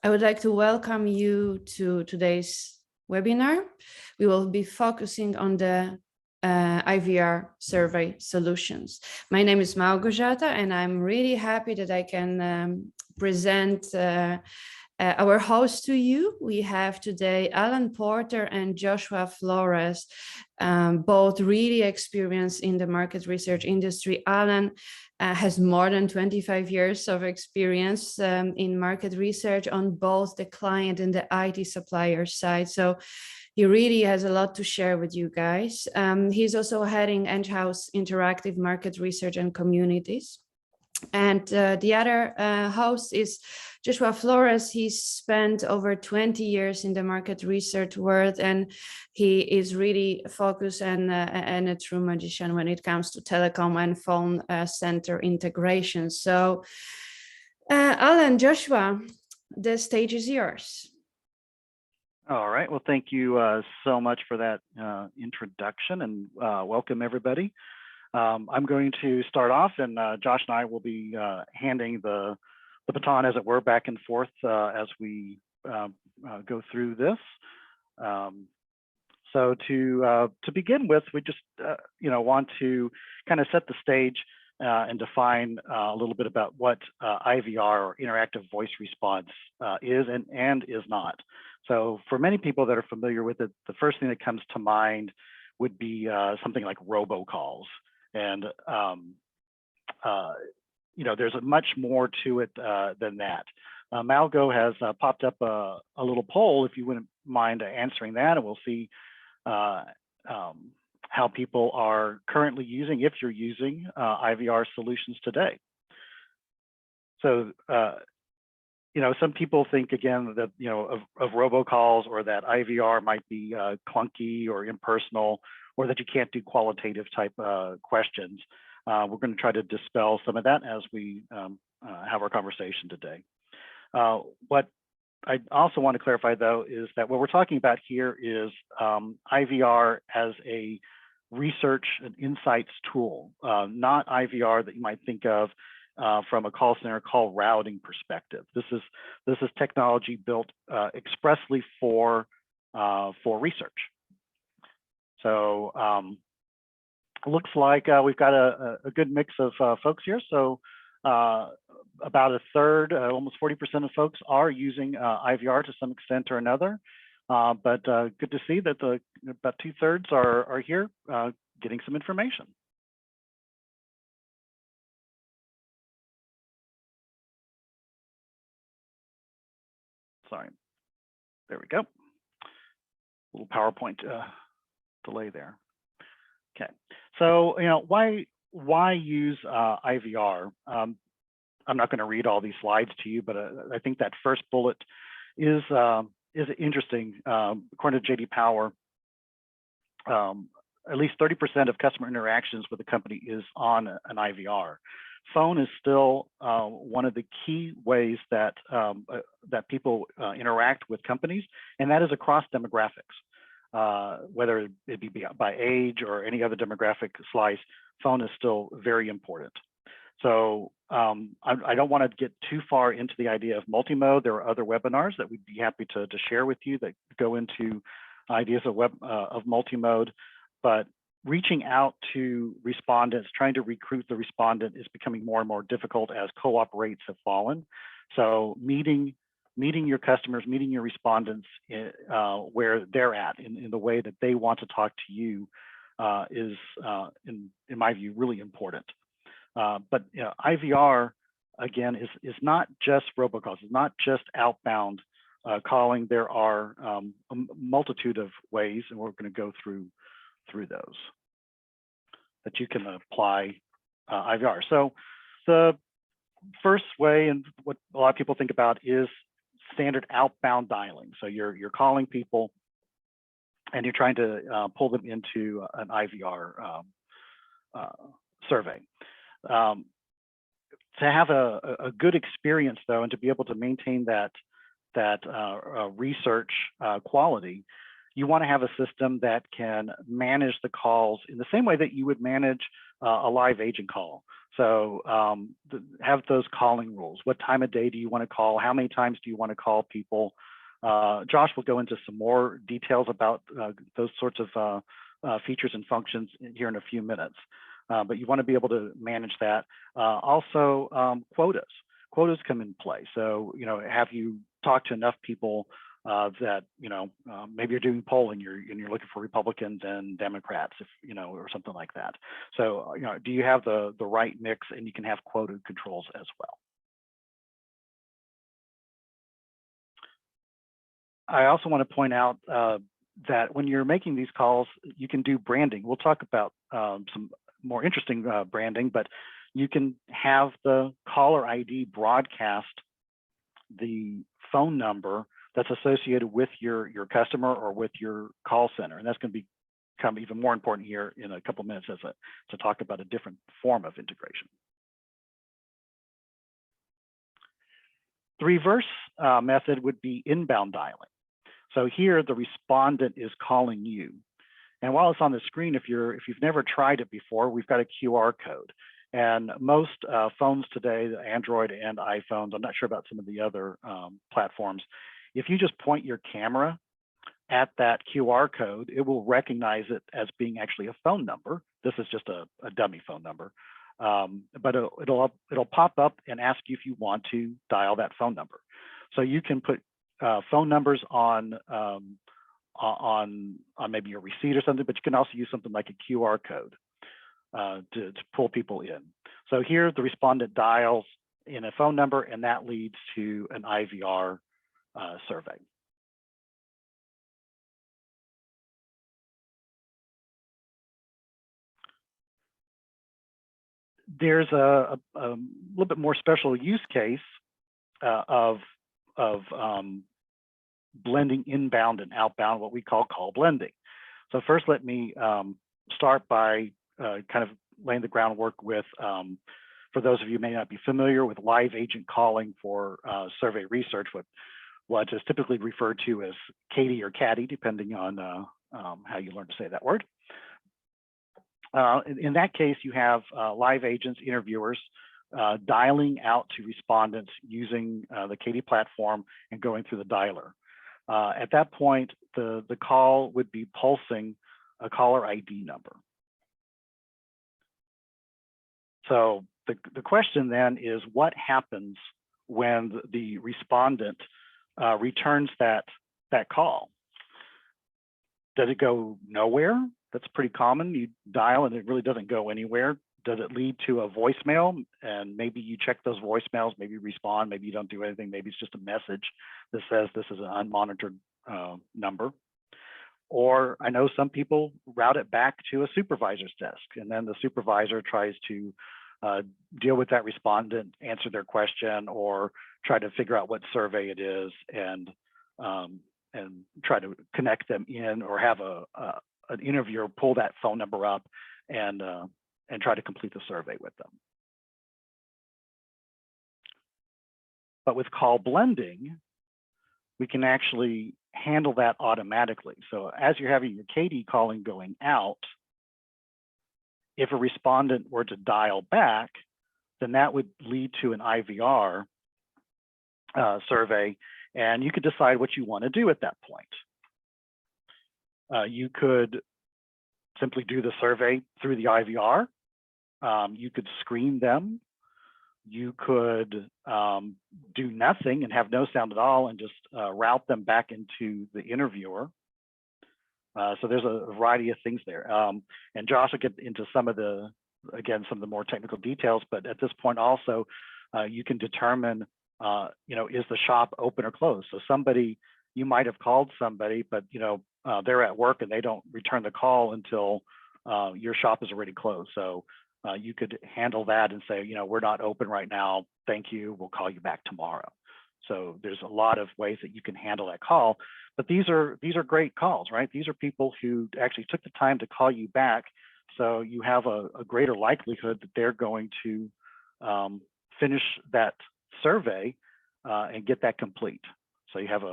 I would like to welcome you to today's webinar. We will be focusing on the IVR survey solutions. My name is Małgorzata, and I'm really happy that I can present our host to you. We have today Alan Porter and Joshua Flores, both really experienced in the market research industry. Alan has more than 25 years of experience in market research on both the client and the IT supplier side. So he really has a lot to share with you guys. He's also heading in-house interactive market research and communities. And the other host is Joshua Flores. He's spent over 20 years in the market research world, and he is really focused and a true magician when it comes to telecom and phone center integration. So Alan, Joshua, the stage is yours. All right. Well, thank you so much for that introduction, and welcome everybody. I'm going to start off, and Josh and I will be handing the baton, as it were, back and forth as we go through this. So to begin with, we just want to kind of set the stage and define a little bit about what IVR, or interactive voice response, is and is not. So for many people that are familiar with it, the first thing that comes to mind would be something like robocalls. And there's much more to it than that. Malgo has popped up a little poll, if you wouldn't mind answering that, and we'll see how people are currently using, if you're using IVR solutions today. So, some people think, again, that, of robocalls, or that IVR might be clunky or impersonal, or that you can't do qualitative type questions. We're going to try to dispel some of that as we have our conversation today. What I also want to clarify, though, is that what we're talking about here is IVR as a research and insights tool, not IVR that you might think of from a call center call routing perspective. This is technology built expressly for research. So it looks like we've got a good mix of folks here. So about a third, almost 40% of folks are using IVR to some extent or another. But good to see that about 2/3 are here getting some information. Sorry, there we go. A little PowerPoint delay there. Okay, so why use IVR? I'm not going to read all these slides to you, but I think that first bullet is interesting. According to JD Power, at least 30% of customer interactions with the company is on an IVR. Phone is still one of the key ways that that people interact with companies, and that is across demographics. Whether it be by age or any other demographic slice, phone is still very important. So I don't want to get too far into the idea of multimode. There are other webinars that we'd be happy to share with you that go into ideas of multimode, but reaching out to respondents, trying to recruit the respondent, is becoming more and more difficult as co-op rates have fallen. So meeting your customers, meeting your respondents where they're at in the way that they want to talk to you is, in my view, really important. But IVR, again, is not just robocalls. It's not just outbound calling. There are a multitude of ways, and we're going to go through those that you can apply IVR. So the first way, and what a lot of people think about, is standard outbound dialing. So you're calling people and you're trying to pull them into an IVR survey. To have a good experience, though, and to be able to maintain that research quality, you want to have a system that can manage the calls in the same way that you would manage a live agent call. So have those calling rules. What time of day do you want to call? How many times do you want to call people? Josh will go into some more details about those sorts of features and functions here in a few minutes. But you want to be able to manage that. Also, quotas. Quotas come in play. So, have you talked to enough people that, maybe you're doing polling, and you're looking for Republicans and Democrats, or something like that. So, do you have the right mix, and you can have quota controls as well. I also want to point out that when you're making these calls, you can do branding. We'll talk about some more interesting branding, but you can have the caller ID broadcast the phone number that's associated with your customer or with your call center. And that's going to become even more important here in a couple of minutes to talk about a different form of integration. The reverse method would be inbound dialing. So here the respondent is calling you. And while it's on the screen, if you've never tried it before, we've got a QR code. And most phones today, the Android and iPhones, I'm not sure about some of the other platforms, if you just point your camera at that QR code, it will recognize it as being actually a phone number. This is just a dummy phone number. But it'll pop up and ask you if you want to dial that phone number. So you can put phone numbers on maybe your receipt or something, but you can also use something like a QR code to pull people in. So here the respondent dials in a phone number, and that leads to an IVR survey. There's a little bit more special use case of blending inbound and outbound, what we call blending. So first, let me start by kind of laying the groundwork with, for those of you who may not be familiar with live agent calling for survey research, what is typically referred to as CATI or CATI, depending on how you learn to say that word. In that case, you have live agents, interviewers, dialing out to respondents using the CATI platform and going through the dialer. At that point, the call would be pulsing a caller ID number. So the question then is, what happens when the respondent returns that call? Does it go nowhere? That's pretty common. You dial and it really doesn't go anywhere. Does it lead to a voicemail? And maybe you check those voicemails, maybe you respond, maybe you don't do anything. Maybe it's just a message that says this is an unmonitored number. Or I know some people route it back to a supervisor's desk, and then the supervisor tries to deal with that respondent, answer their question, or try to figure out what survey it is, and try to connect them in, or have an interviewer pull that phone number up and try to complete the survey with them. But with call blending, we can actually handle that automatically. So as you're having your CATI calling going out, if a respondent were to dial back, then that would lead to an IVR survey, and you could decide what you want to do at that point. You could simply do the survey through the IVR. You could screen them. You could do nothing and have no sound at all and just route them back into the interviewer. So there's a variety of things there. And Josh will get into some of the more technical details, but at this point also, you can determine, is the shop open or closed? So you might have called somebody, but they're at work and they don't return the call until your shop is already closed. So you could handle that and say, we're not open right now. Thank you. We'll call you back tomorrow. So there's a lot of ways that you can handle that call. But these are great calls, right? These are people who actually took the time to call you back. So you have a greater likelihood that they're going to finish that survey and get that complete. So you have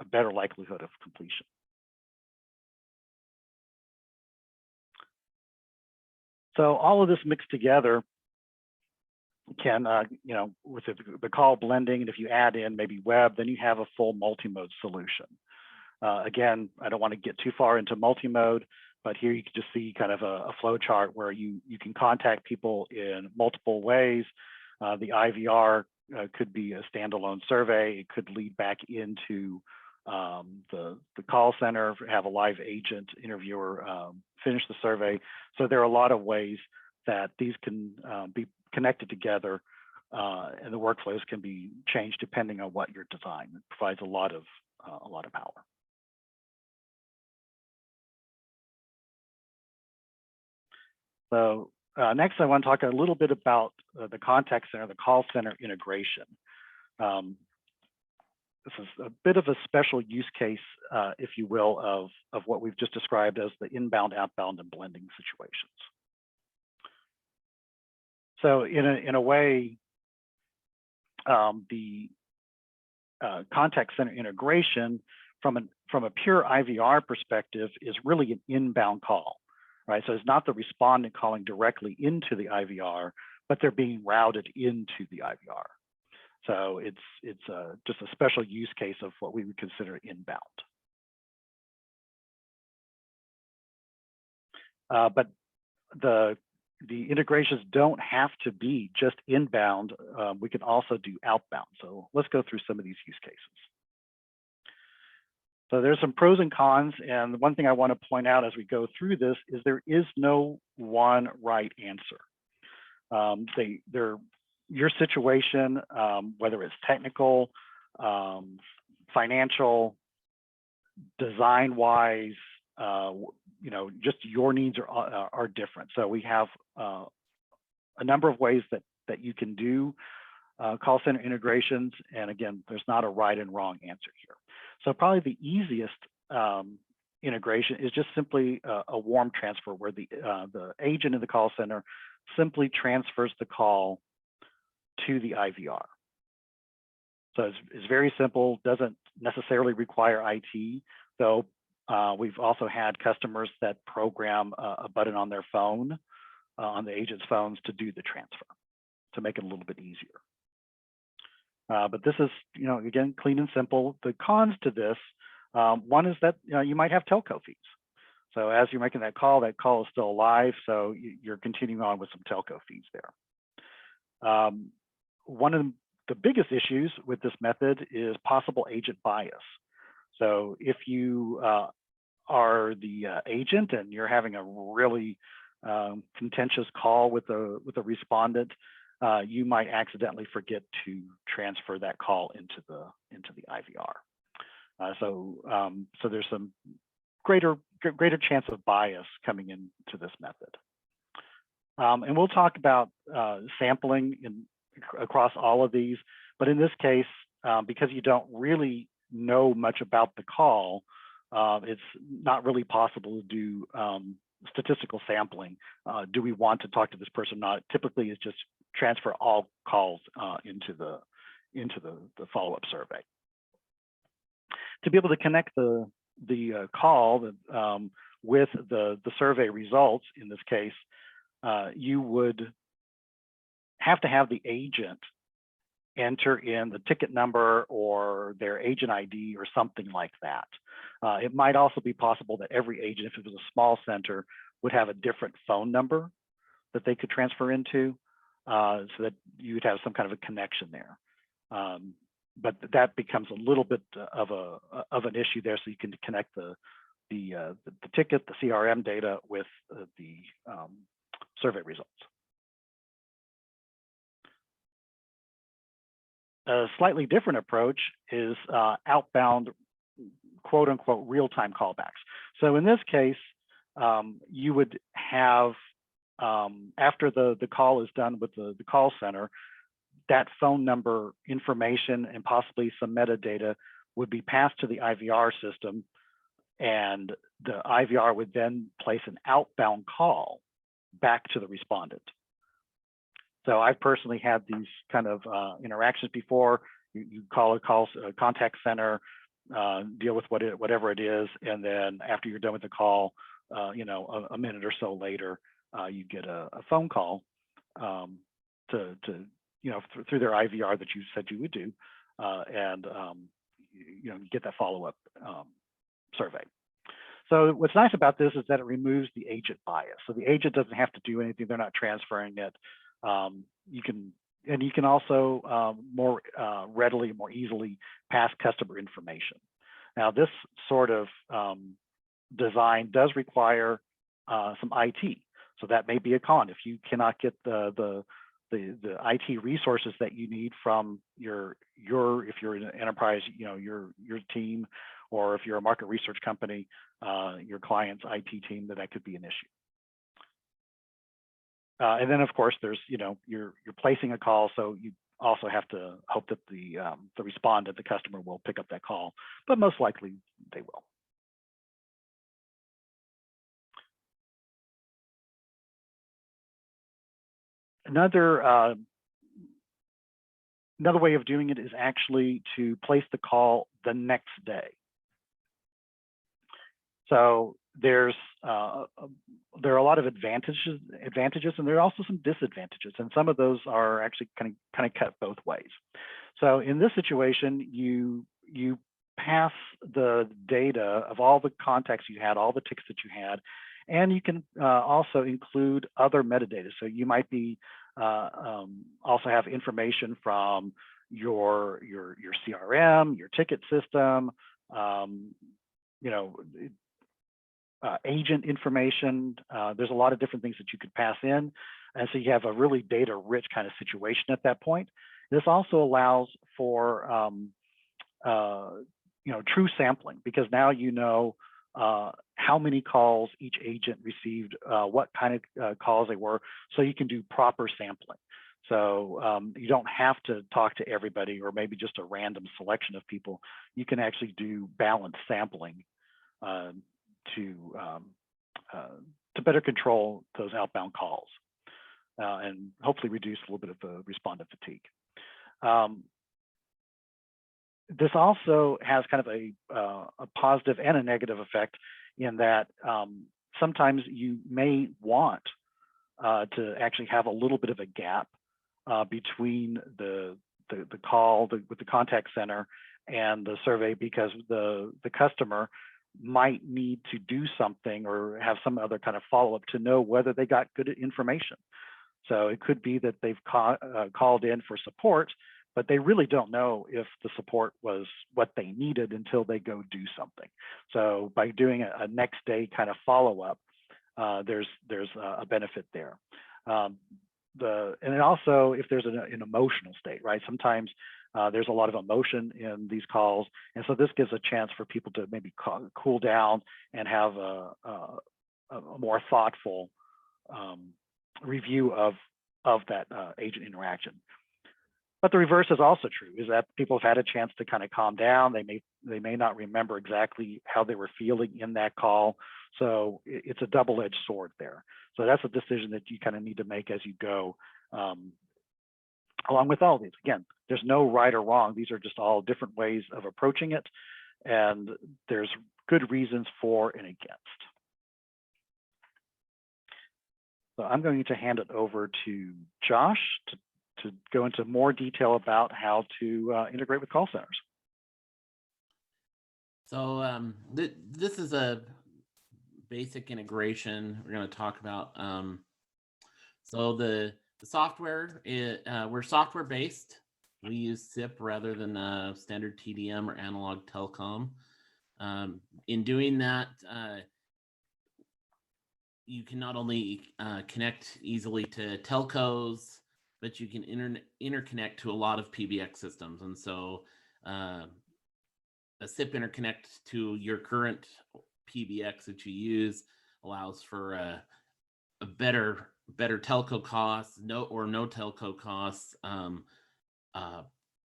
a better likelihood of completion. So all of this mixed together can, with the call blending, and if you add in maybe web, then you have a full multi-mode solution. Again, I don't want to get too far into multi-mode, but here you can just see kind of a flow chart where you can contact people in multiple ways. The IVR could be a standalone survey. It could lead back into the call center, have a live agent interviewer finish the survey. So there are a lot of ways that these can be connected together, and the workflows can be changed depending on what your design. It provides a lot of power. So next, I want to talk a little bit about the contact center, the call center integration. This is a bit of a special use case, if you will, of what we've just described as the inbound, outbound, and blending situations. So in a way, the contact center integration from a pure IVR perspective is really an inbound call, right? So it's not the respondent calling directly into the IVR, but they're being routed into the IVR. So it's just a special use case of what we would consider inbound. But the integrations don't have to be just inbound. We can also do outbound. So let's go through some of these use cases. So there's some pros and cons. And one thing I want to point out as we go through this is there is no one right answer. Your situation, whether it's technical, financial, design-wise, just your needs are different. So we have a number of ways that you can do call center integrations. And again, there's not a right and wrong answer here. So probably the easiest integration is just simply a warm transfer, where the agent in the call center simply transfers the call to the IVR. So it's very simple, doesn't necessarily require IT, though we've also had customers that program a button on their phone, on the agent's phones, to do the transfer, to make it a little bit easier. But this is, again, clean and simple. The cons to this, one is that you might have telco fees. So as you're making that call is still alive, so you're continuing on with some telco fees there. One of the biggest issues with this method is possible agent bias. So if you are the agent and you're having a really contentious call with a respondent, you might accidentally forget to transfer that call into the IVR. So there's some greater chance of bias coming into this method. And we'll talk about sampling across all of these, but in this case, because you don't really know much about the call, it's not really possible to do statistical sampling. Do we want to talk to this person or not? Typically, it's just transfer all calls into the follow-up survey. To be able to connect the call with the survey results, in this case, you would have to have the agent enter in the ticket number or their agent ID or something like that. It might also be possible that every agent, if it was a small center, would have a different phone number that they could transfer into, so that you would have some kind of a connection there. But that becomes a little bit of an issue there, so you can connect the ticket, the CRM data with the survey results. A slightly different approach is outbound, quote unquote, real-time callbacks. So in this case, you would have, after the call is done with the call center, that phone number information and possibly some metadata would be passed to the IVR system, and the IVR would then place an outbound call back to the respondent. So I've personally had these kind of interactions before. You call a contact center, deal with whatever it is, and then after you're done with the call, a minute or so later, you get a phone call to through their IVR that you said you would do, and get that follow-up survey. So what's nice about this is that it removes the agent bias. So the agent doesn't have to do anything; they're not transferring it. You can also more readily, more easily pass customer information. Now, this sort of design does require some IT, so that may be a con if you cannot get the IT resources that you need from your if you're an enterprise, your team, or if you're a market research company, your client's IT team, that could be an issue. And then, of course, there's you're placing a call, so you also have to hope that the respondent, the customer, will pick up that call, but most likely they will. Another way of doing it is actually to place the call the next day. So there are a lot of advantages, and there are also some disadvantages, and some of those are actually kind of cut both ways. So in this situation, you pass the data of all the contacts you had, all the tickets that you had, and you can also include other metadata. So you might be also have information from your CRM, your ticket system, agent information. There's a lot of different things that you could pass in, and so you have a really data-rich kind of situation at that point. This also allows for true sampling, because now how many calls each agent received, what kind of calls they were, so you can do proper sampling. So you don't have to talk to everybody or maybe just a random selection of people. You can actually do balanced sampling to better control those outbound calls and hopefully reduce a little bit of the respondent fatigue. This also has kind of a positive and a negative effect in that sometimes you may want to actually have a little bit of a gap between the call with the contact center and the survey, because the customer might need to do something or have some other kind of follow-up to know whether they got good information. So it could be that they've called in for support, but they really don't know if the support was what they needed until they go do something. So by doing a next day kind of follow-up, there's a benefit there. And then also, if there's an emotional state, right? Sometimes there's a lot of emotion in these calls, and so this gives a chance for people to maybe cool down and have a more thoughtful review of that agent interaction. But the reverse is also true, is that people have had a chance to kind of calm down. They may not remember exactly how they were feeling in that call. So it's a double-edged sword there. So that's a decision that you kind of need to make as you go. Along with all these, again, there's no right or wrong. These are just all different ways of approaching it, and there's good reasons for and against. So I'm going to hand it over to Josh to go into more detail about how to integrate with call centers. So this is a basic integration we're going to talk about. So the software, we're software based. We use SIP rather than standard TDM or analog telecom. In doing that, you can not only connect easily to telcos, but you can interconnect to a lot of PBX systems. And so a SIP interconnect to your current PBX that you use allows for a better telco costs, no telco costs,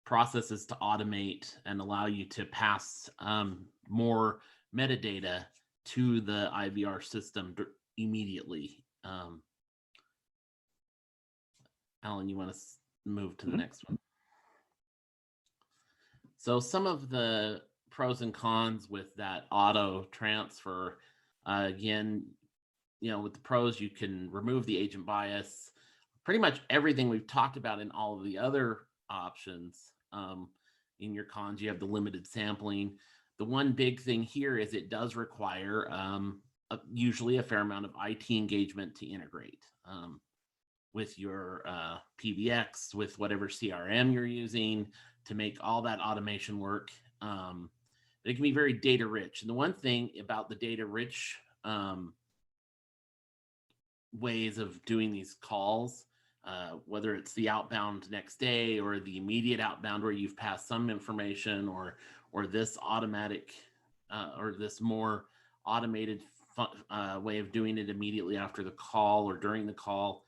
processes to automate and allow you to pass more metadata to the IVR system immediately. Alan, you want to move to the next one? So some of the pros and cons with that auto transfer. Again, with the pros, you can remove the agent bias. Pretty much everything we've talked about in all of the other options. In your cons, you have the limited sampling. The one big thing here is it does require usually a fair amount of IT engagement to integrate with your PBX, with whatever CRM you're using to make all that automation work. It can be very data rich. And the one thing about the data rich ways of doing these calls, whether it's the outbound next day or the immediate outbound where you've passed some information, or this automatic or this more automated way of doing it immediately after the call or during the call,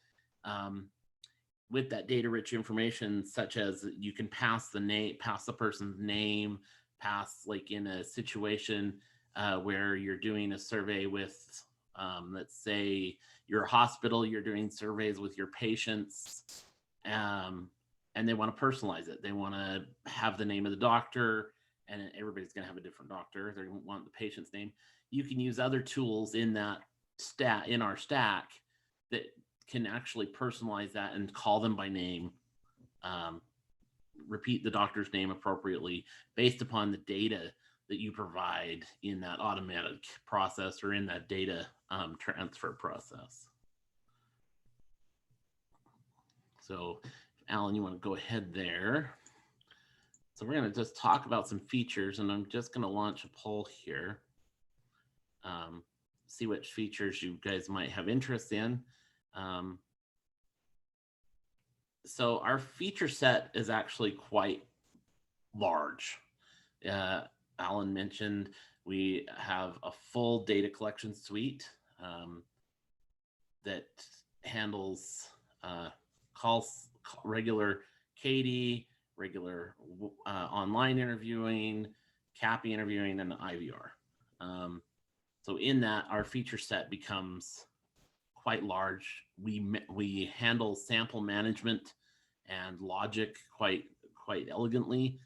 with that data rich information, such as you can pass the person's name, pass, like in a situation where you're doing a survey with, let's say you're a hospital, you're doing surveys with your patients, and they want to personalize it. They want to have the name of the doctor, and everybody's going to have a different doctor. They want the patient's name. You can use other tools in that in our stack that can actually personalize that and call them by name, repeat the doctor's name appropriately based upon the data that you provide in that automatic process or in that data transfer process. So, Alan, you want to go ahead there? So we're going to just talk about some features, and I'm just going to launch a poll here. See which features you guys might have interest in. So our feature set is actually quite large. Alan mentioned we have a full data collection suite that handles calls, regular CATI, regular online interviewing, CAPI interviewing, and IVR. So in that, our feature set becomes quite large. We handle sample management and logic quite elegantly.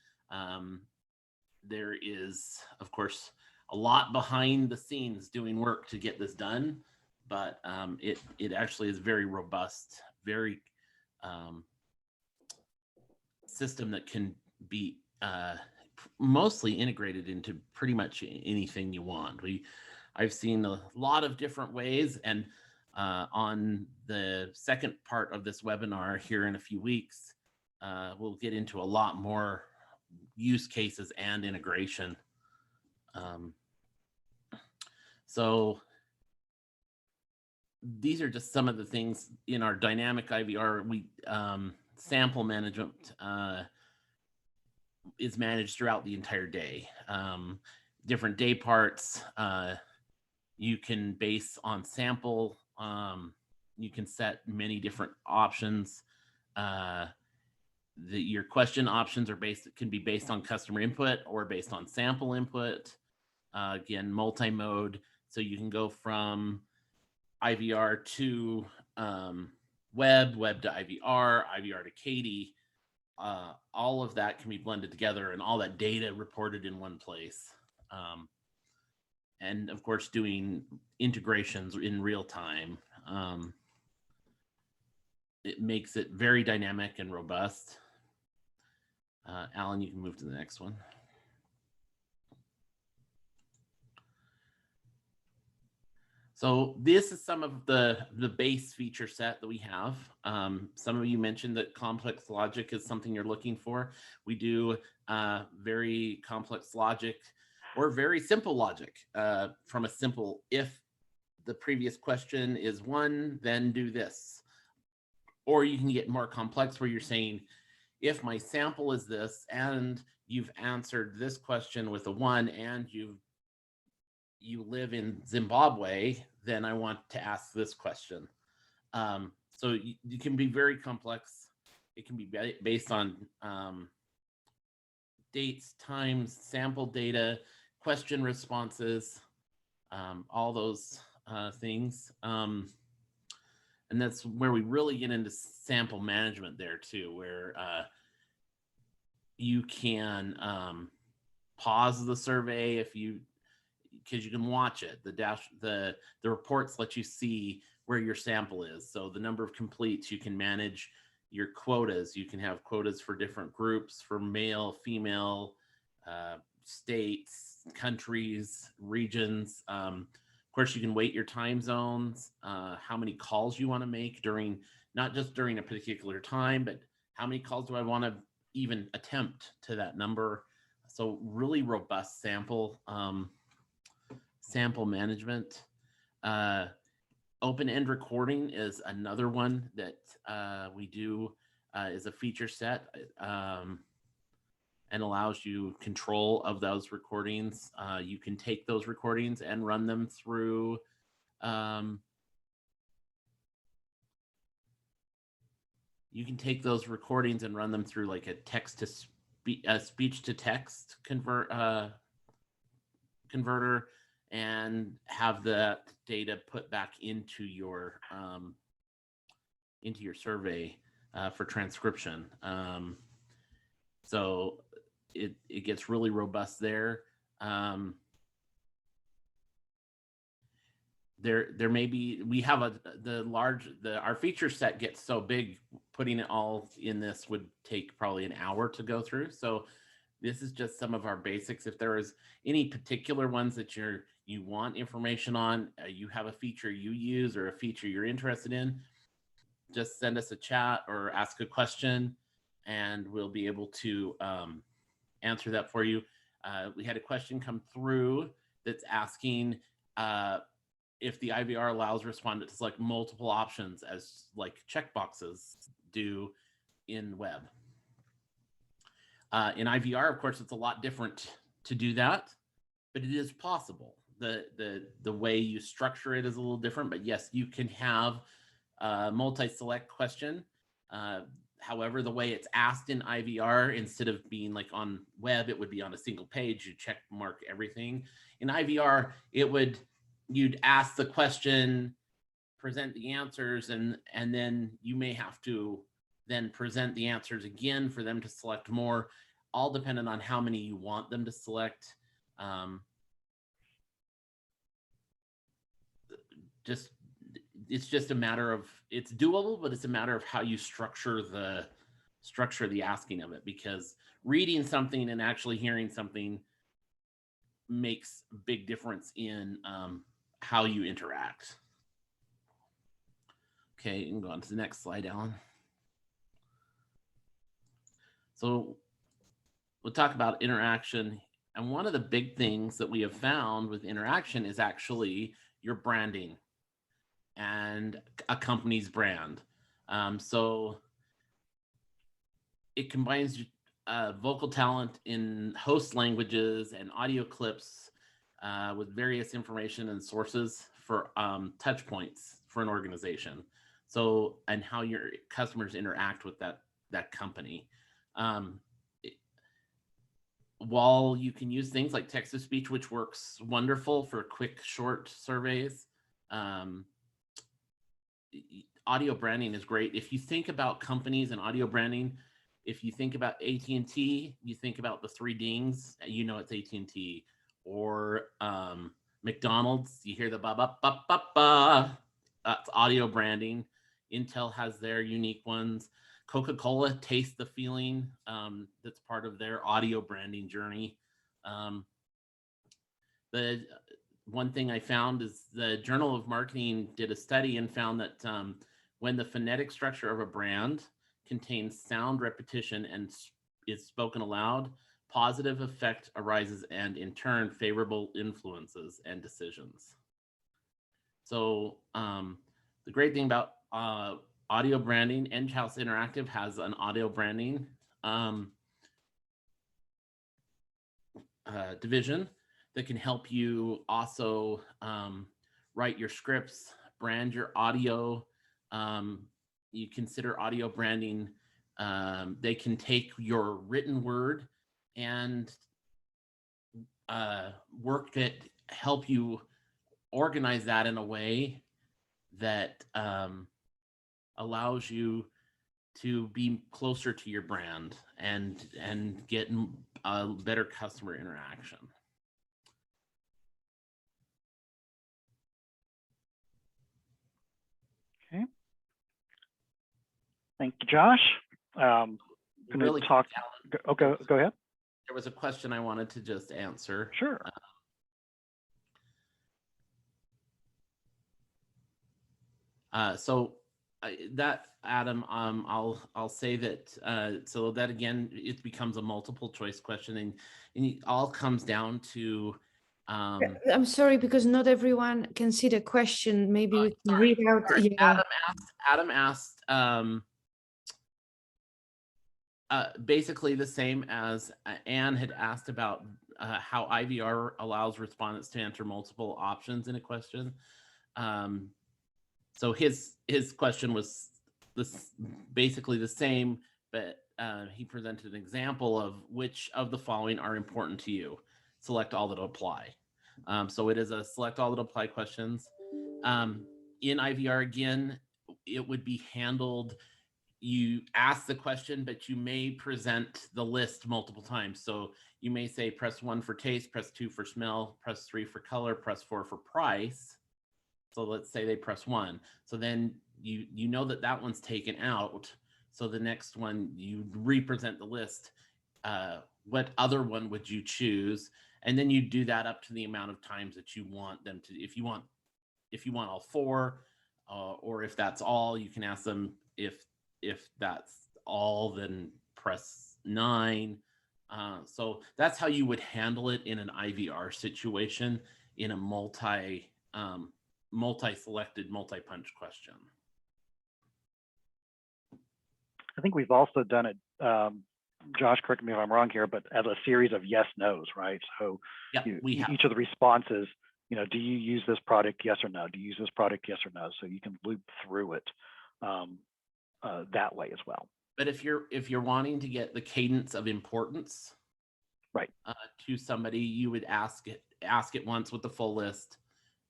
There is, of course, a lot behind the scenes doing work to get this done, but it actually is very robust, very system that can be mostly integrated into pretty much anything you want. I've seen a lot of different ways, and on the second part of this webinar here in a few weeks, we'll get into a lot more use cases and integration. So these are just some of the things in our dynamic IVR. We sample management is managed throughout the entire day. Different day parts. You can base on sample. You can set many different options. Your question options can be based on customer input or based on sample input. Again, multi-mode. So you can go from IVR to web to IVR, IVR to CATI. All of that can be blended together and all that data reported in one place. And of course, doing integrations in real time. It makes it very dynamic and robust. Alan, you can move to the next one. So this is some of the base feature set that we have. Some of you mentioned that complex logic is something you're looking for. We do very complex logic or very simple logic, from a simple, if the previous question is 1, then do this. Or you can get more complex where you're saying, if my sample is this and you've answered this question with a 1 and you live in Zimbabwe, then I want to ask this question. So you can be very complex. It can be based on dates, times, sample data, question responses, all those things. And that's where we really get into sample management there too, where you can pause the survey because you can watch it. The reports let you see where your sample is. So the number of completes, you can manage your quotas. You can have quotas for different groups, for male, female, states, countries, regions. Of course, you can weight your time zones, how many calls you want to make during, not just during a particular time, but how many calls do I want to even attempt to that number. So really robust sample management. Open-end recording is another one that we do, is a feature set, and allows you control of those recordings. You can take those recordings and run them through like a text to speech to text converter, and have that data put back into your survey for transcription. So it gets really robust there. There may be, we have our feature set gets so big, putting it all in this would take probably an hour to go through. So this is just some of our basics. If there is any particular ones that you want information on, you have a feature you use or a feature you're interested in, just send us a chat or ask a question, and we'll be able to answer that for you. We had a question come through that's asking if the IVR allows respondent to select multiple options as like checkboxes do in web. In IVR, of course, it's a lot different to do that, but it is possible. The way you structure it is a little different, but yes, you can have a multi-select question. However, the way it's asked in IVR, instead of being like on web, it would be on a single page. You check mark everything. In IVR, you'd ask the question, present the answers, and then you may have to then present the answers again for them to select more, all dependent on how many you want them to select. It's just a matter of, it's doable, but it's a matter of how you structure the asking of it, because reading something and actually hearing something makes a big difference in how you interact. Okay, you can go on to the next slide, Alan. So we'll talk about interaction. And one of the big things that we have found with interaction is actually your branding and a company's brand. So it combines vocal talent in host languages and audio clips with various information and sources for touch points for an organization. So, and how your customers interact with that company. While you can use things like text to speech, which works wonderful for quick, short surveys, audio branding is great. If you think about companies and audio branding, if you think about AT&T, you think about the three dings, you know it's AT&T. Or McDonald's, you hear the ba ba ba ba ba. That's audio branding. Intel has their unique ones. Coca-Cola, taste the feeling. That's part of their audio branding journey. The one thing I found is the Journal of Marketing did a study and found that when the phonetic structure of a brand contains sound repetition and is spoken aloud, positive effect arises, and in turn, favorable influences and decisions. So the great thing about audio branding, Enghouse Interactive has an audio branding division that can help you also write your scripts, brand your audio. You consider audio branding. They can take your written word and work it, help you organize that in a way that allows you to be closer to your brand and get a better customer interaction. Okay. Thank you, Josh. Really talk. Okay, go ahead. There was a question I wanted to just answer. Sure. So that, Adam, I'll say that, so that again, it becomes a multiple choice question, and it all comes down to, I'm sorry, because not everyone can see the question. Maybe we can read out. Yeah. Adam asked basically the same as Anne had asked about how IVR allows respondents to enter multiple options in a question. So his question was basically the same, but he presented an example of which of the following are important to you. Select all that apply. So it is a select all that apply questions. In IVR, again, it would be handled. You ask the question, but you may present the list multiple times. So you may say, press 1 for taste, press 2 for smell, press 3 for color, press 4 for price. So let's say they press 1. So then you know that that one's taken out. So the next one, you represent the list. What other one would you choose? And then you do that up to the amount of times that you want them to. If you want all 4, or if that's all, you can ask them if that's all, then press 9. So that's how you would handle it in an IVR situation in a multi-selected, multi-punch question. I think we've also done it, Josh, correct me if I'm wrong here, but as a series of yes, no's, right? So yeah, each of the responses, do you use this product? Yes or no. Do you use this product? Yes or no. So you can loop through it that way as well. But if you're wanting to get the cadence of importance, right, to somebody, you would ask it once with the full list,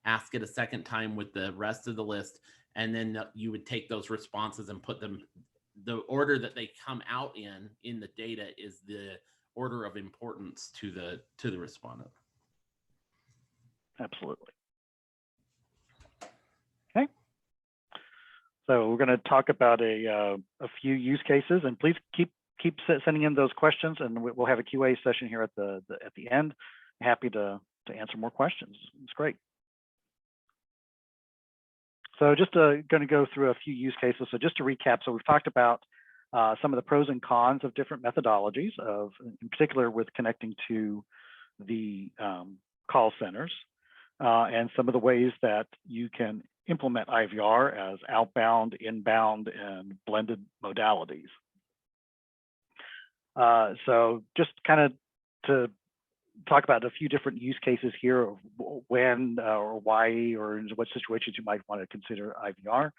ask it a second time with the rest of the list, and then you would take those responses and put them, the order that they come out in the data is the order of importance to the respondent. Absolutely. Okay. So we're going to talk about a few use cases, and please keep sending in those questions, and we'll have a QA session here at the end. Happy to answer more questions. It's great. So just going to go through a few use cases. So just to recap, so we've talked about some of the pros and cons of different methodologies, in particular with connecting to the call centers, and some of the ways that you can implement IVR as outbound, inbound, and blended modalities. So just kind of to talk about a few different use cases here of when or why or in what situations you might want to consider IVR.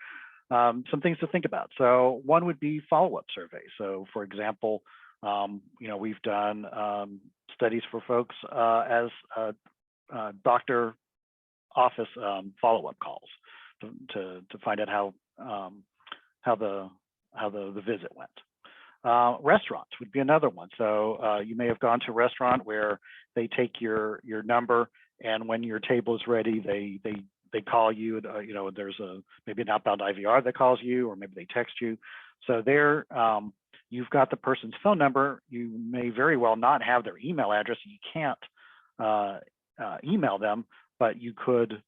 Some things to think about. So one would be follow-up surveys. So for example, we've done studies for folks as doctor office follow-up calls to find out how the visit went. Restaurants would be another one. So you may have gone to a restaurant where they take your number, and when your table is ready, they call you. There's maybe an outbound IVR that calls you, or maybe they text you. So there, you've got the person's phone number. You may very well not have their email address. You can't email them, but you could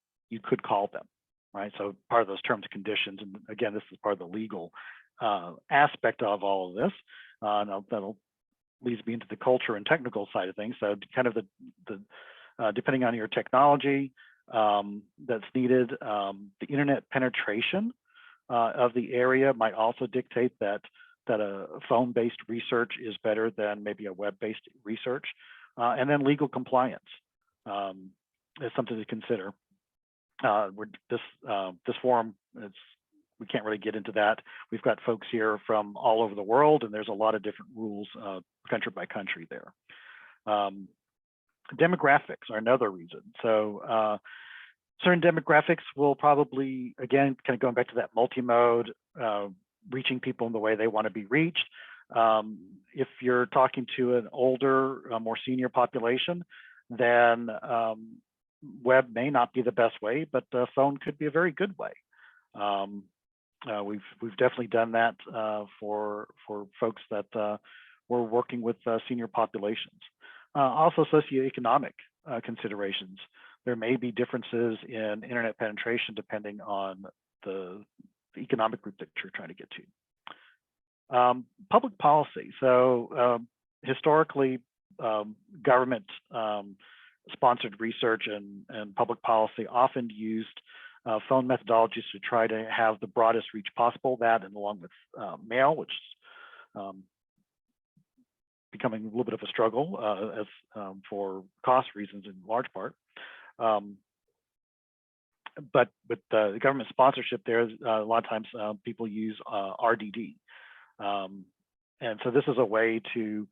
call them, right? So part of those terms and conditions, and again, this is part of the legal aspect of all of this. That'll leads me into the culture and technical side of things. So kind of the depending on your technology that's needed, the internet penetration of the area might also dictate that a phone-based research is better than maybe a web-based research, and then legal compliance is something to consider. This forum, we can't really get into that. We've got folks here from all over the world, and there's a lot of different rules country by country there. Demographics are another reason. So certain demographics will probably, again, kind of going back to that multi-mode, reaching people in the way they want to be reached. If you're talking to an older, more senior population, then web may not be the best way, but phone could be a very good way. We've definitely done that for folks that we're working with senior populations. Also socioeconomic considerations. There may be differences in internet penetration depending on the economic group that you're trying to get to. Public policy. So historically, government sponsored research and public policy often used phone methodologies to try to have the broadest reach possible, that and along with mail, which is becoming a little bit of a struggle as for cost reasons in large part. But with the government sponsorship, there's a lot of times people use RDD. And so this is a way to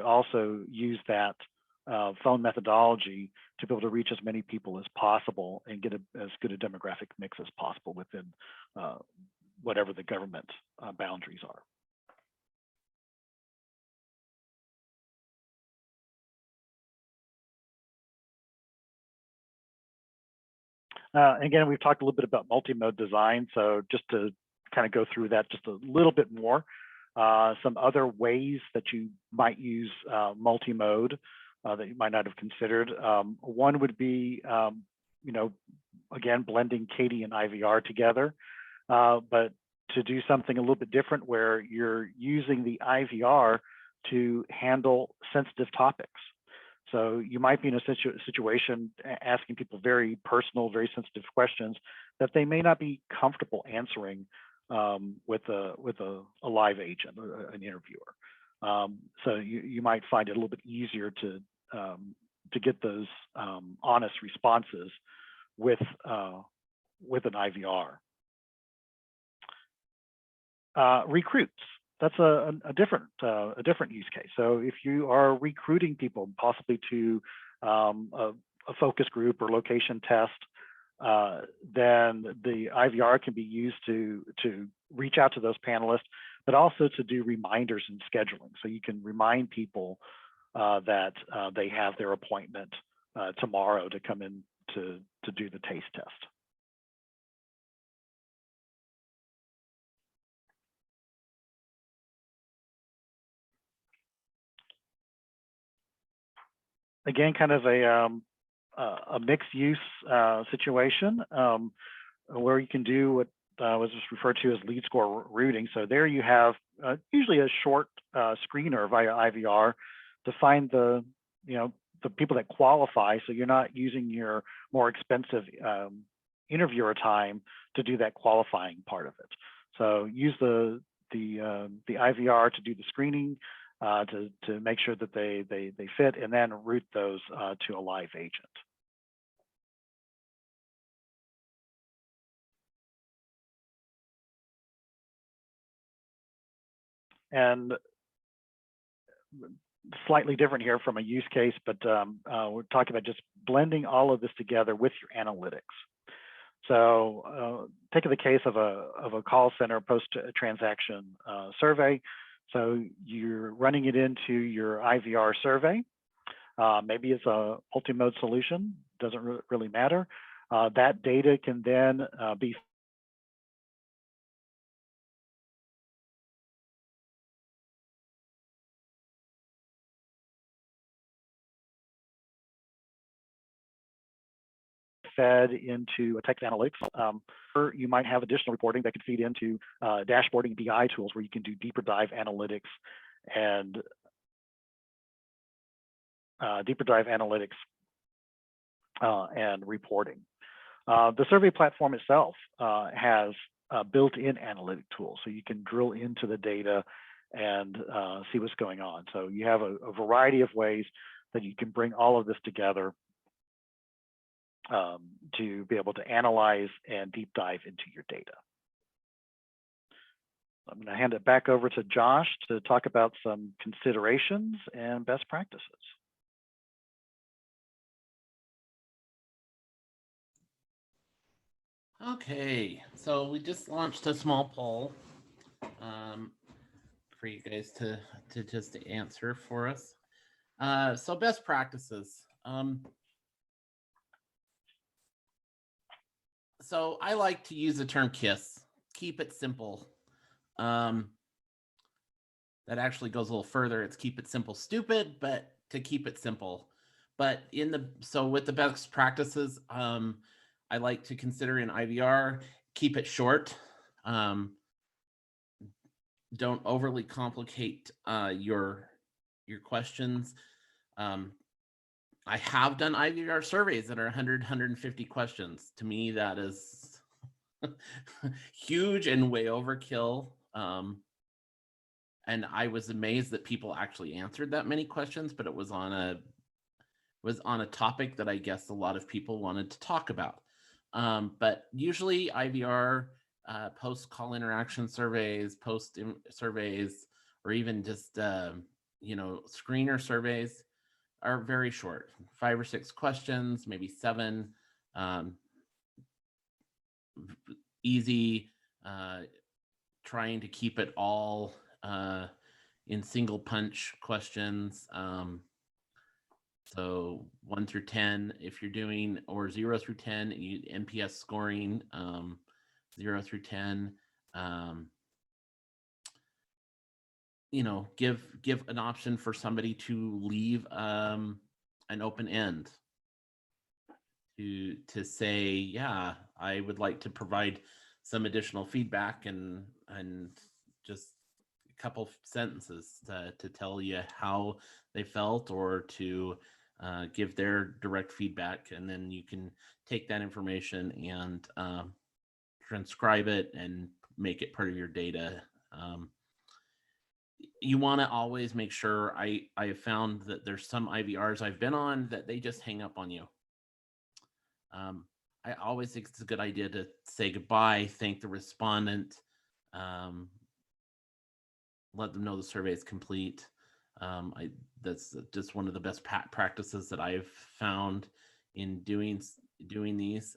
also use that phone methodology to be able to reach as many people as possible and get as good a demographic mix as possible within whatever the government boundaries are. Again, we've talked a little bit about multi-mode design, so just to kind of go through that just a little bit more. Some other ways that you might use multi-mode that you might not have considered. One would be, again, blending CATI and IVR together, but to do something a little bit different where you're using the IVR to handle sensitive topics. So you might be in a situation asking people very personal, very sensitive questions that they may not be comfortable answering with a live agent, an interviewer. So you might find it a little bit easier to get those honest responses with an IVR. Recruits. That's a different use case. So if you are recruiting people possibly to a focus group or location test, then the IVR can be used to reach out to those panelists, but also to do reminders and scheduling. So you can remind people that they have their appointment tomorrow to come in to do the taste test. Again, kind of a mixed use situation where you can do what was referred to as lead score routing. So there you have usually a short screener via IVR to find the people that qualify. So you're not using your more expensive interviewer time to do that qualifying part of it. So use the IVR to do the screening, to make sure that they fit, and then route those to a live agent. And slightly different here from a use case, but we're talking about just blending all of this together with your analytics. So take the case of a call center post-transaction survey. So you're running it into your IVR survey. Maybe it's a multi-mode solution, doesn't really matter. That data can then be fed into a text analytics. Or you might have additional reporting that could feed into dashboarding BI tools where you can do deeper dive analytics and reporting. The survey platform itself has built-in analytic tools, so you can drill into the data and see what's going on. So you have a variety of ways that you can bring all of this together to be able to analyze and deep dive into your data. I'm going to hand it back over to Josh to talk about some considerations and best practices. Okay, so we just launched a small poll for you guys to just answer for us. So best practices. So I like to use the term KISS. Keep it simple. That actually goes a little further. It's keep it simple, stupid, but to keep it simple. But with the best practices, I like to consider in IVR, keep it short. Don't overly complicate your questions. I have done IVR surveys that are 100, 150 questions. To me, that is huge and way overkill. And I was amazed that people actually answered that many questions, but it was on a topic that I guess a lot of people wanted to talk about. But usually IVR, post call interaction surveys, post surveys, or even just screener surveys are very short, 5 or 6 questions, maybe 7. Easy, trying to keep it all in single punch questions. So 1 through 10, if you're doing, or 0 through 10, NPS scoring, 0 through 10. Give an option for somebody to leave an open end to say, yeah, I would like to provide some additional feedback and just a couple sentences to tell you how they felt, or to give their direct feedback, and then you can take that information and transcribe it and make it part of your data. You want to always make sure, I have found that there's some IVRs I've been on that they just hang up on you. I always think it's a good idea to say goodbye, thank the respondent, let them know the survey is complete. That's just one of the best practices that I've found in doing these.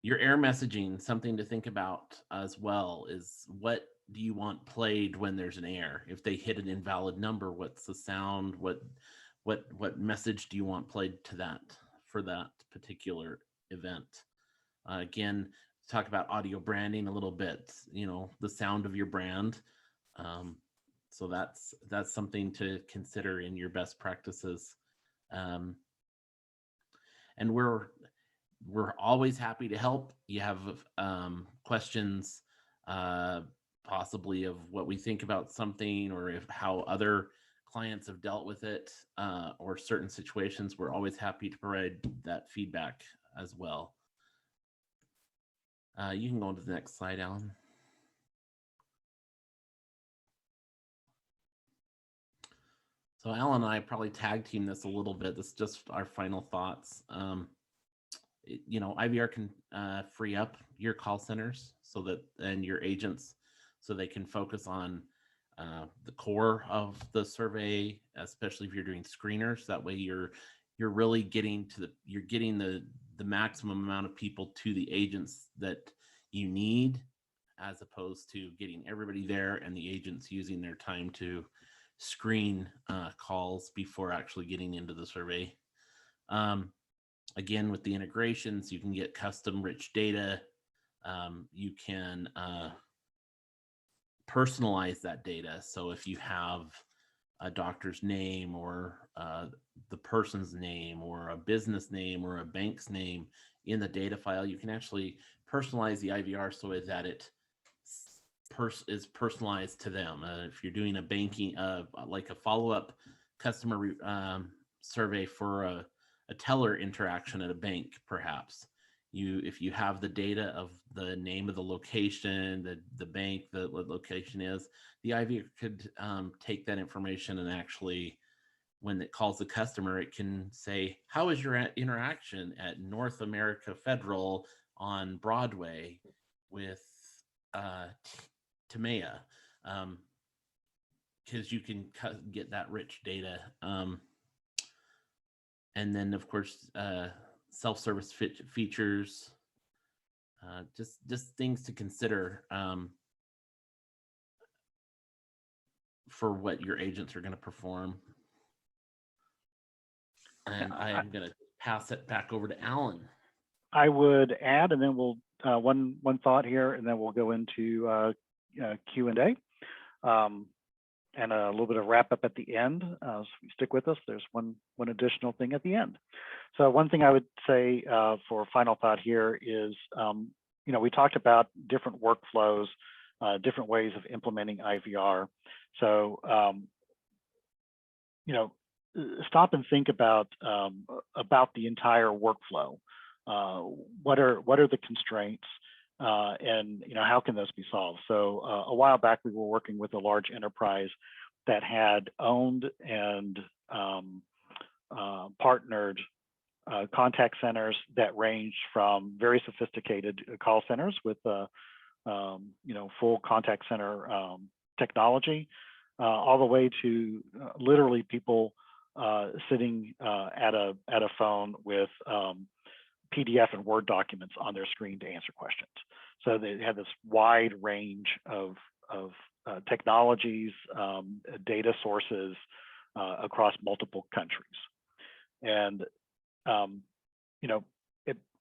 Your error messaging, something to think about as well, is what do you want played when there's an error? If they hit an invalid number, what's the sound? What message do you want played to that for that particular event? Again, talk about audio branding a little bit, the sound of your brand. So that's something to consider in your best practices. And we're always happy to help. You have questions, possibly of what we think about something, or how other clients have dealt with it, or certain situations. We're always happy to provide that feedback as well. You can go on to the next slide, Alan. So Alan and I probably tag team this a little bit. This is just our final thoughts. IVR can free up your call centers and your agents, so they can focus on the core of the survey, especially if you're doing screeners. That way you're really getting the maximum amount of people to the agents that you need, as opposed to getting everybody there and the agents using their time to screen calls before actually getting into the survey. Again, with the integrations, you can get custom rich data. You can personalize that data. So if you have a doctor's name, or the person's name, or a business name, or a bank's name in the data file, you can actually personalize the IVR so that it is personalized to them. If you're doing a banking, like a follow-up customer survey for a teller interaction at a bank, perhaps, if you have the data of the name of the location, the bank, the location is, the IVR could take that information and actually, when it calls the customer, it can say, how is your interaction at North America Federal on Broadway with Tamea? Because you can get that rich data. And then, of course, self-service features, just things to consider. for what your agents are going to perform. And I am going to pass it back over to Alan. I would add, and then we'll one thought here, and then we'll go into Q&A, and a little bit of wrap up at the end. So stick with us. There's one additional thing at the end. So one thing I would say for final thought here is, we talked about different workflows, different ways of implementing IVR. So stop and think about the entire workflow. What are the constraints, and how can those be solved? So a while back, we were working with a large enterprise that had owned and partnered contact centers that ranged from very sophisticated call centers with full contact center technology, all the way to literally people sitting at a phone with PDF and Word documents on their screen to answer questions. So they had this wide range of technologies, data sources across multiple countries. And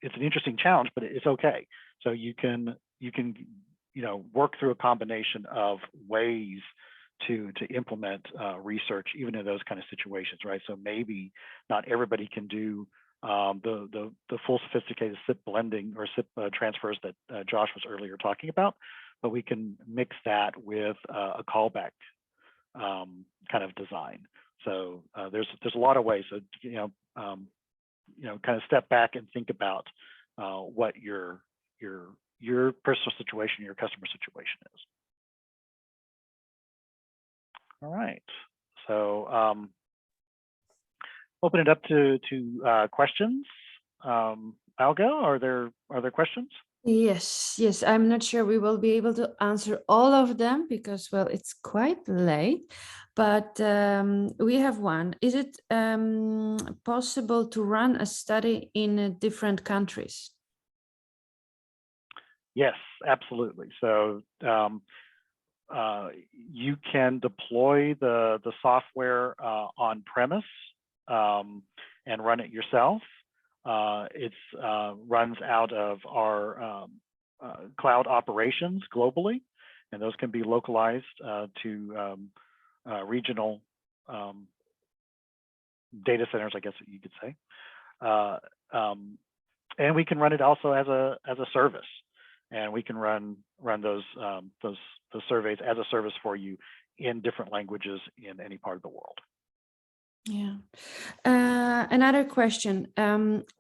it's an interesting challenge, but it's okay. So you can work through a combination of ways to implement research even in those kind of situations, right? So maybe not everybody can do the full sophisticated SIP blending or SIP transfers that Josh was earlier talking about, but we can mix that with a callback kind of design. So there's a lot of ways. So kind of step back and think about what your personal situation, your customer situation is. All right. So open it up to questions. Algo, are there questions? Yes. I'm not sure we will be able to answer all of them because, well, it's quite late, but we have one. Is it possible to run a study in different countries? Yes, absolutely. So you can deploy the software on premise and run it yourself. It runs out of our cloud operations globally, and those can be localized to regional data centers, I guess you could say. And we can run it also as a service, and we can run those surveys as a service for you in different languages in any part of the world. Yeah. Another question,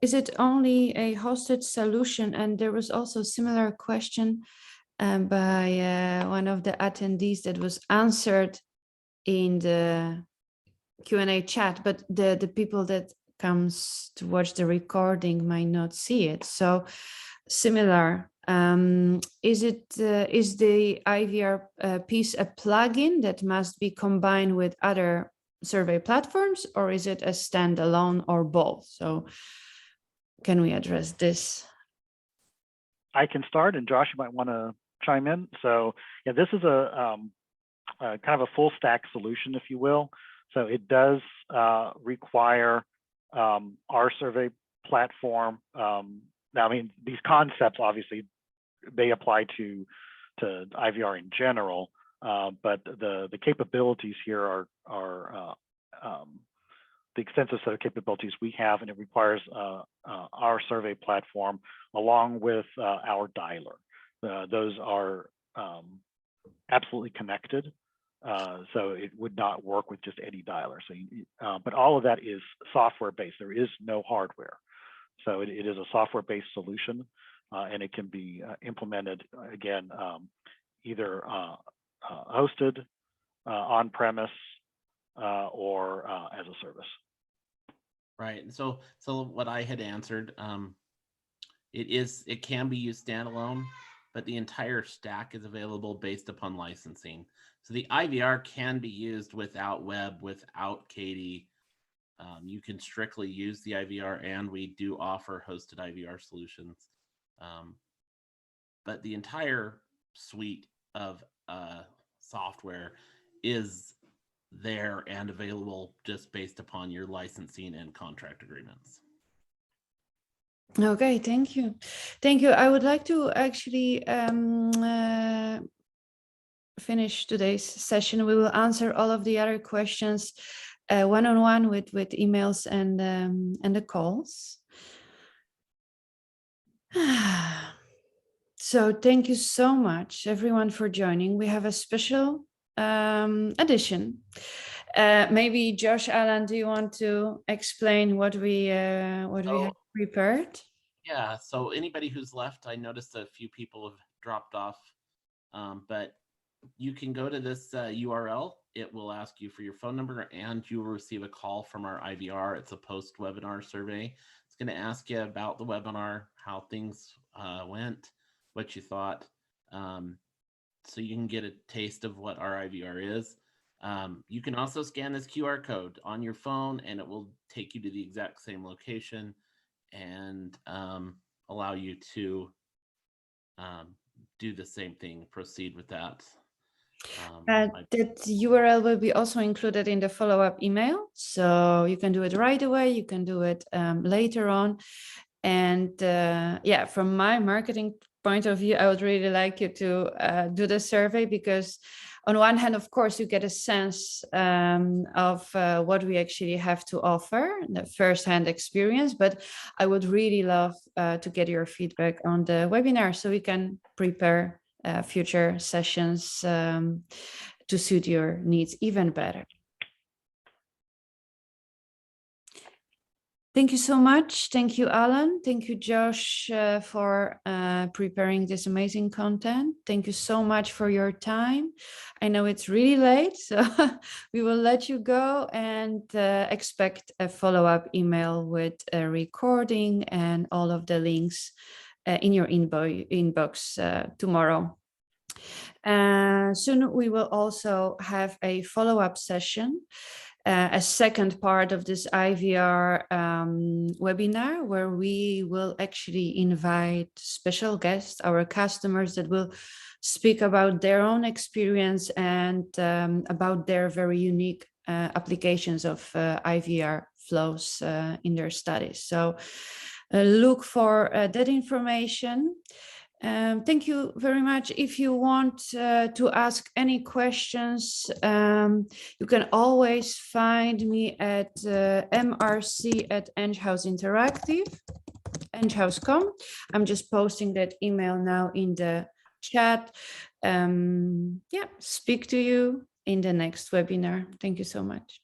is it only a hosted solution? And there was also a similar question by one of the attendees that was answered in the Q&A chat, but the people that comes to watch the recording might not see it. So similar, is the IVR piece a plugin that must be combined with other survey platforms, or is it a standalone, or both? So can we address this? I can start, and Josh, you might want to chime in. So yeah, this is a kind of a full stack solution, if you will. So it does require our survey platform. Now, I mean, these concepts obviously they apply to IVR in general, but the capabilities here are the extensive set of capabilities we have, and it requires our survey platform along with our dialer. Those are absolutely connected, so it would not work with just any dialer. So, but all of that is software based. There is no hardware, so it is a software based solution, and it can be implemented again either hosted on premise or as a service. Right. So what I had answered, it can be used standalone, but the entire stack is available based upon licensing. So the IVR can be used without web, without CATI. You can strictly use the IVR, and we do offer hosted IVR solutions. But the entire suite of software is there and available just based upon your licensing and contract agreements. Okay, thank you. Thank you. I would like to actually finish today's session. We will answer all of the other questions one-on-one with emails and the calls. So thank you so much, everyone, for joining. We have a special edition. Maybe Josh, Alan, do you want to explain what we have prepared? Yeah, so anybody who's left, I noticed a few people have dropped off, but you can go to this URL. It will ask you for your phone number and you will receive a call from our IVR. It's a post-webinar survey. It's going to ask you about the webinar, how things went, what you thought. So you can get a taste of what our IVR is. You can also scan this QR code on your phone and it will take you to the exact same location and allow you to do the same thing, proceed with that. That URL will be also included in the follow-up email. So you can do it right away. You can do it later on. And yeah, from my marketing point of view, I would really like you to do the survey because on one hand, of course, you get a sense of what we actually have to offer, the first-hand experience, but I would really love to get your feedback on the webinar so we can prepare future sessions to suit your needs even better. Thank you so much. Thank you, Alan. Thank you, Josh, for preparing this amazing content. Thank you so much for your time. I know it's really late, so we will let you go and expect a follow-up email with a recording and all of the links in your inbox tomorrow. Soon we will also have a follow-up session, a second part of this IVR webinar, where we will actually invite special guests, our customers that will speak about their own experience and about their very unique applications of IVR flows in their studies. So look for that information. Thank you very much. If you want to ask any questions, you can always find me at mrc@enghouse.com. I'm just posting that email now in the chat. Yeah, speak to you in the next webinar. Thank you so much.